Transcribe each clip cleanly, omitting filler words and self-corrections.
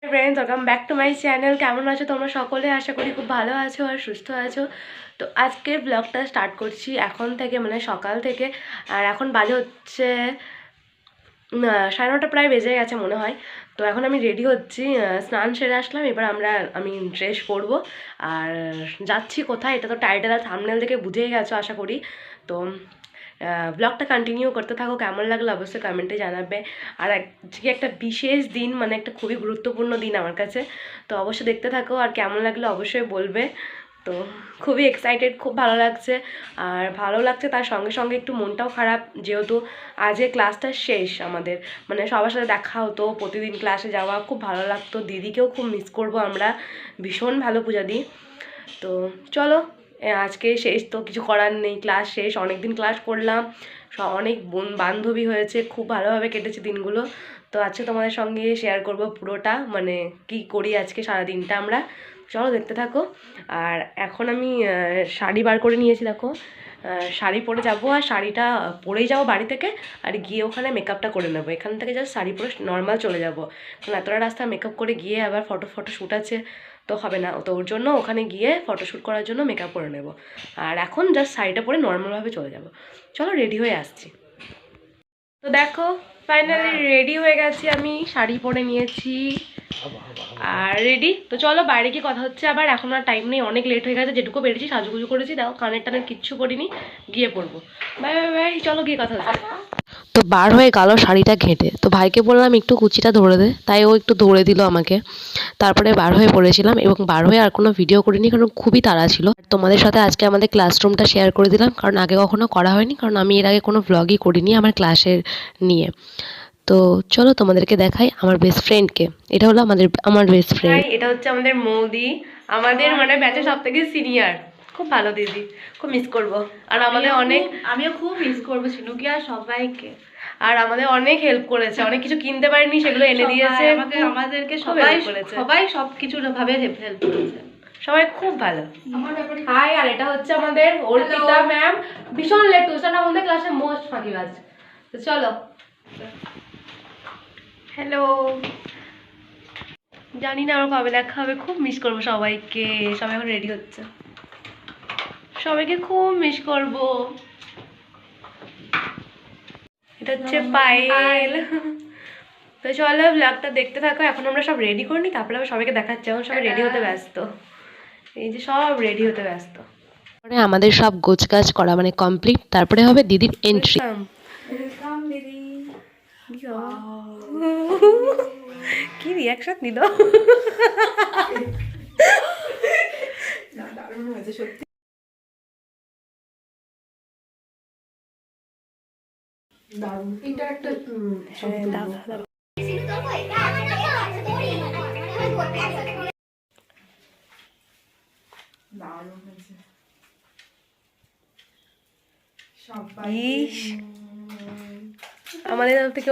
Friends, welcome back to my channel. কেমন আছো তোমরা সকলে? আশা করি খুব ভালো আছো আর সুস্থ আছো। তো আজকের ব্লগটা স্টার্ট করছি এখন থেকে, মানে সকাল থেকে। আর এখন বাজে হচ্ছে 9:30 প্রায় বেজে গেছে মনে হয়। তো এখন আমি রেডি হচ্ছি, স্নান সেরে আসলাম। এবার আমি ড্রেস পরবো আর যাচ্ছি কোথায়, এটা তো টাইটেল আর থাম্বনেল থেকে বুঝেই গেছো আশা করি। তো ব্লগটা কন্টিনিউ করতে থাকো, কেমন লাগলো অবশ্যই কমেন্টে জানাবে। আর আজকে একটা বিশেষ দিন, মানে একটা খুবই গুরুত্বপূর্ণ দিন আমার কাছে। তো অবশ্যই দেখতে থাকো, আর কেমন লাগলো অবশ্যই বলবে। তো খুবই এক্সাইটেড, খুব ভালো লাগছে। আর ভালো লাগছে তার সঙ্গে সঙ্গে একটু মনটাও খারাপ, যেহেতু আজকে ক্লাসটা শেষ আমাদের। মানে সবার সাথে দেখা হতো, প্রতিদিন ক্লাসে যাওয়া খুব ভালো লাগতো। দিদিকেও খুব মিস করব আমরা, ভীষণ ভালো পূজা দিই। তো চলো, আজকে শেষ তো কিছু করার নেই, ক্লাস শেষ, অনেক দিন ক্লাস করলাম, অনেক বান্ধবী হয়েছে, খুব ভালোভাবে কেটেছে দিনগুলো। তো আজকে তোমাদের সঙ্গে শেয়ার করব পুরোটা, মানে কি করি আজকে সারাদিনটা আমরা। চলো দেখতে থাকো। আর এখন আমি শাড়ি বার করে নিয়েছি, দেখো শাড়ি পরে যাব, আর শাড়িটা পরেই যাবো বাড়ি থেকে, আর গিয়ে ওখানে মেকআপটা করে নেবো। এখান থেকে জাস্ট শাড়ি পরে নর্মাল চলে যাব, কারণ এতটা রাস্তা মেকআপ করে গিয়ে আবার ফটো শ্যুট আছে, তো হবে না। তো ওর জন্য ওখানে গিয়ে ফটোশ্যুট করার জন্য মেকআপ করে নেব। আর এখন জাস্ট শাড়িটা পরে নর্মালভাবে চলে যাব। চলো রেডি হয়ে আসছি। তো দেখো ফাইনালি রেডি হয়ে গেছি, আমি শাড়ি পরে নিয়েছি আর রেডি। তো চলো বাইরে গিয়ে কথা হচ্ছে আবার, এখন আর টাইম নেই, অনেক লেট হয়ে গেছে। যেটুকু বেরিয়েছি সাজুগুজু করেছি, দেখো কানের টানের কিচ্ছু করিনি, গিয়ে পরবো। বাই বাই বাই, চলো গিয়ে কথা হচ্ছে। তো বার হয়ে গেল শাড়িটা ঘেঁটে, তো ভাইকে বললাম একটু কুচিটা ধরে দে, তাই ও একটু ধরে দিল আমাকে। তারপরে বার হয়ে পড়েছিলাম, এবং বার হয়ে আর কোনো ভিডিও করিনি, কারণ খুবই তাড়া ছিল। তোমাদের সাথে আজকে আমাদের ক্লাসরুমটা শেয়ার করে দিলাম, কারণ আগে কখনো করা হয়নি, কারণ আমি এর আগে কোনো ভ্লগই করিনি আমার ক্লাসের নিয়ে। তো চলো তোমাদেরকে দেখাই আমার বেস্ট ফ্রেন্ডকে। এটা হলো আমার বেস্ট ফ্রেন্ড, এটা হচ্ছে আমাদের মৌদি, আমাদের মানে ব্যাচে সব থেকে সিনিয়র। খুব ভালো দিদি, খুব মিস করব। আর আমাদের আমিও খুব মিস করবো চিনুকে আর সবাইকে। আর আমাদের অনেক হেল্প করেছে, অনেক কিছু কিনতে পারিনি সেগুলো এনে দিয়েছে আমাদেরকে সবাই সবকিছু ভাবে হেল্প করেছে, সবাই খুব ভালো। হাই, আর এটা হচ্ছে আমাদের অর্পিতা ম্যাম, ভীষণ লেট টিউশন, আমাদের ক্লাসে মোস্ট ফাঁকিবাজ। তো চলো, হ্যালো। জানি না আমার কবে দেখা হবে, খুব মিস করবো সবাইকে। সবাই এখন রেডি হচ্ছে, সবাইকে খুব মিস করব। এটা হচ্ছে পায়েল। তো চলো ব্লগটা দেখতে থাকো। এখন আমরা সব রেডি করে নিই, তারপরে আবার সবাইকে দেখাচ্ছি। এখন সবাই রেডি হতে ব্যস্ত, এই যে সব রেডি হতে ব্যস্ত। পরে আমাদের সব গোছগাছ করা মানে কমপ্লিট, তারপরে হবে দিদির এন্ট্রি। কি রিয়াকশন দিল! আমাদের থেকে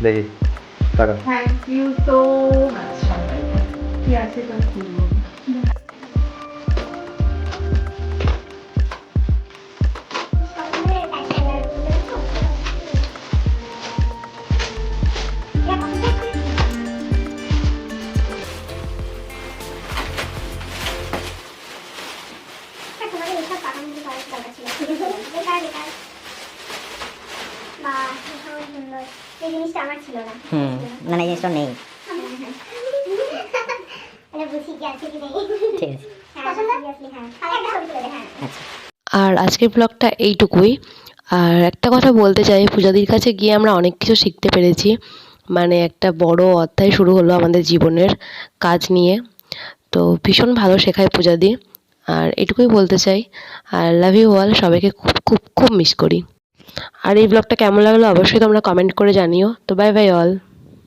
দেখি টাকা থ্যাংক ইউ সো মাচ কি আছে তোর খুলবো এই জিনিসটা আমার ছিল না না না এই জিনিসটা নেই মানে বুঝি কি আছে কি নেই ঠিক আছে পছন্দ হ্যাঁ তাহলে একটা ছবি তুলে দে হ্যাঁ আচ্ছা আর আজকের ব্লগটা এইটুকুই। আর একটা কথা বলতে চাই, পূজাদির কাছে গিয়ে আমরা অনেক কিছু শিখতে পেরেছি। মানে একটা বড় অধ্যায় শুরু হলো আমাদের জীবনের কাজ নিয়ে। তো ভীষণ ভালো শেখায় পূজাদি। আর এটুকুই বলতে চাই। আর লাভ ইউ অল, সবাইকে খুব খুব খুব মিস করি। আর এই ব্লগটা কেমন লাগলো অবশ্যই তোমরা কমেন্ট করে জানিও। তো বাই বাই অল।